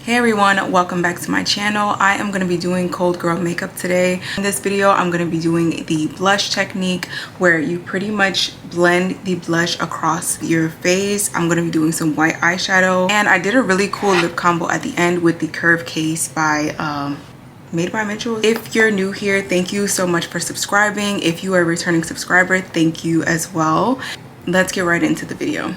Hey everyone, welcome back to my channel. I am going to be doing cold girl makeup today. In this video, I'm going to be doing the blush technique where you pretty much blend the blush across your face. I'm going to be doing some white eyeshadow, and I did a really cool lip combo at the end with the curve case by Made by Mitchell. If you're new here, thank you so much for subscribing. If you are a returning subscriber, thank you as well. Let's get right into the video.